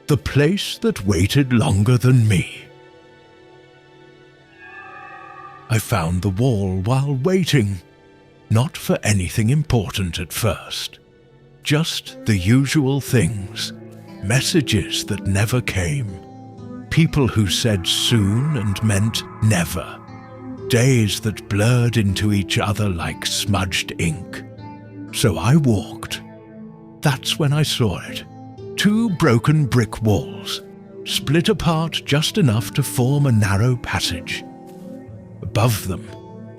The place that waited longer than me. I found the wall while waiting, not for anything important at first. Just the usual things, messages that never came, people who said soon and meant never, days that blurred into each other like smudged ink. So I walked. That's when I saw it. 2 broken brick walls, split apart just enough to form a narrow passage. Above them,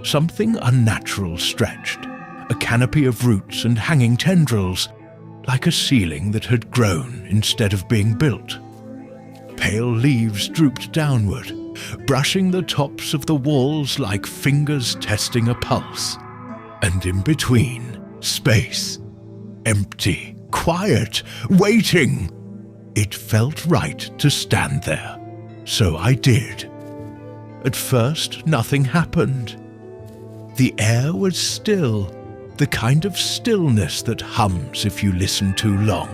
something unnatural stretched, a canopy of roots and hanging tendrils, like a ceiling that had grown instead of being built. Pale leaves drooped downward, brushing the tops of the walls like fingers testing a pulse. And in between, space, empty, quiet, waiting. It felt right to stand there, so I did. At first, nothing happened. The air was still, the kind of stillness that hums if you listen too long.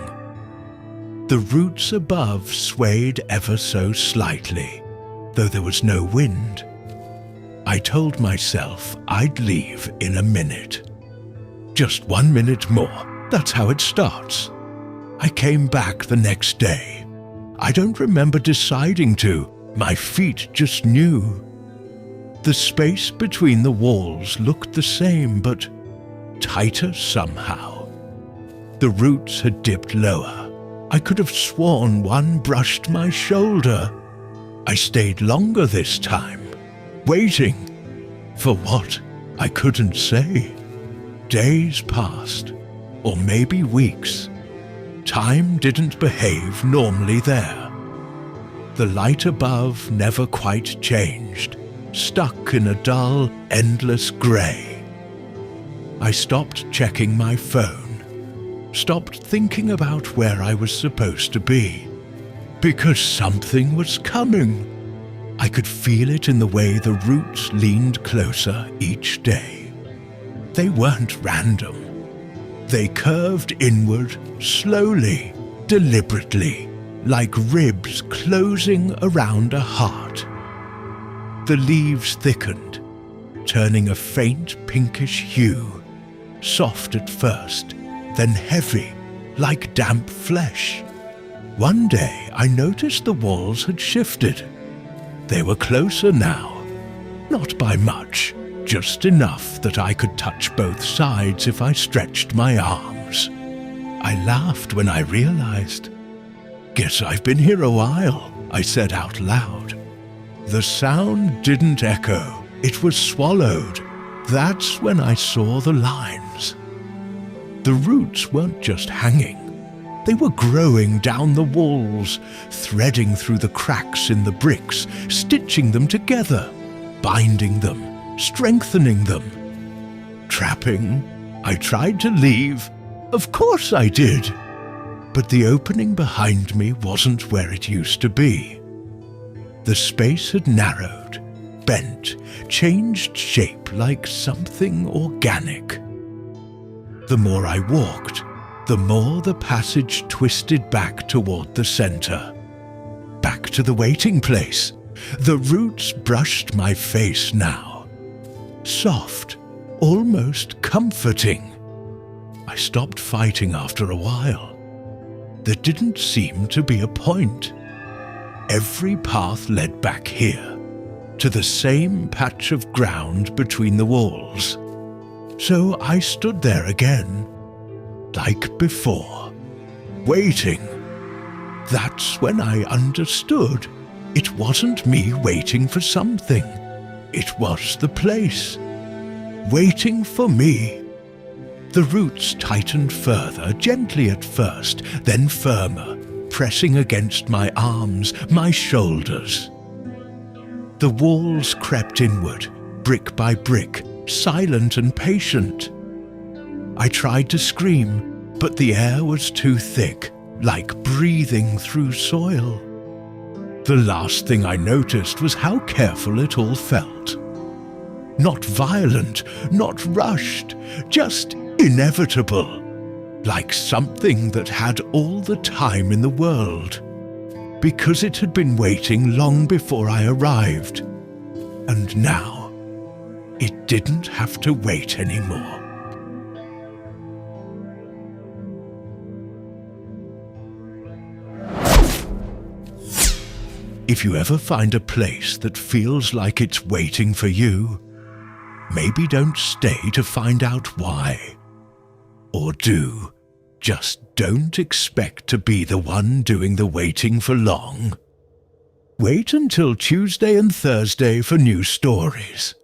The roots above swayed ever so slightly, though there was no wind. I told myself I'd leave in a minute. Just 1 minute more. That's how it starts. I came back the next day. I don't remember deciding to. My feet just knew. The space between the walls looked the same, but tighter somehow. The roots had dipped lower. I could have sworn one brushed my shoulder. I stayed longer this time, waiting. For what? I couldn't say. Days passed. Or maybe weeks. Time didn't behave normally there. The light above never quite changed, stuck in a dull, endless grey. I stopped checking my phone, stopped thinking about where I was supposed to be, because something was coming. I could feel it in the way the roots leaned closer each day. They weren't random. They curved inward, slowly, deliberately, like ribs closing around a heart. The leaves thickened, turning a faint pinkish hue, soft at first, then heavy, like damp flesh. One day I noticed the walls had shifted. They were closer now, not by much. Just enough that I could touch both sides if I stretched my arms. I laughed when I realized. Guess I've been here a while, I said out loud. The sound didn't echo, it was swallowed. That's when I saw the lines. The roots weren't just hanging. They were growing down the walls, threading through the cracks in the bricks, stitching them together, binding them, strengthening them. Trapping. I tried to leave. Of course I did. But the opening behind me wasn't where it used to be. The space had narrowed, bent, changed shape like something organic. The more I walked, the more the passage twisted back toward the center. Back to the waiting place. The roots brushed my face now. Soft, almost comforting. I stopped fighting after a while. There didn't seem to be a point. Every path led back here, to the same patch of ground between the walls. So I stood there again, like before, waiting. That's when I understood. It wasn't me waiting for something. It was the place, waiting for me. The roots tightened further, gently at first, then firmer, pressing against my arms, my shoulders. The walls crept inward, brick by brick, silent and patient. I tried to scream, but the air was too thick, like breathing through soil. The last thing I noticed was how careful it all felt. Not violent, not rushed, just inevitable, like something that had all the time in the world. because it had been waiting long before I arrived. And now, it didn't have to wait anymore. If you ever find a place that feels like it's waiting for you, maybe don't stay to find out why. Or do. Just don't expect to be the one doing the waiting for long. Wait until Tuesday and Thursday for new stories.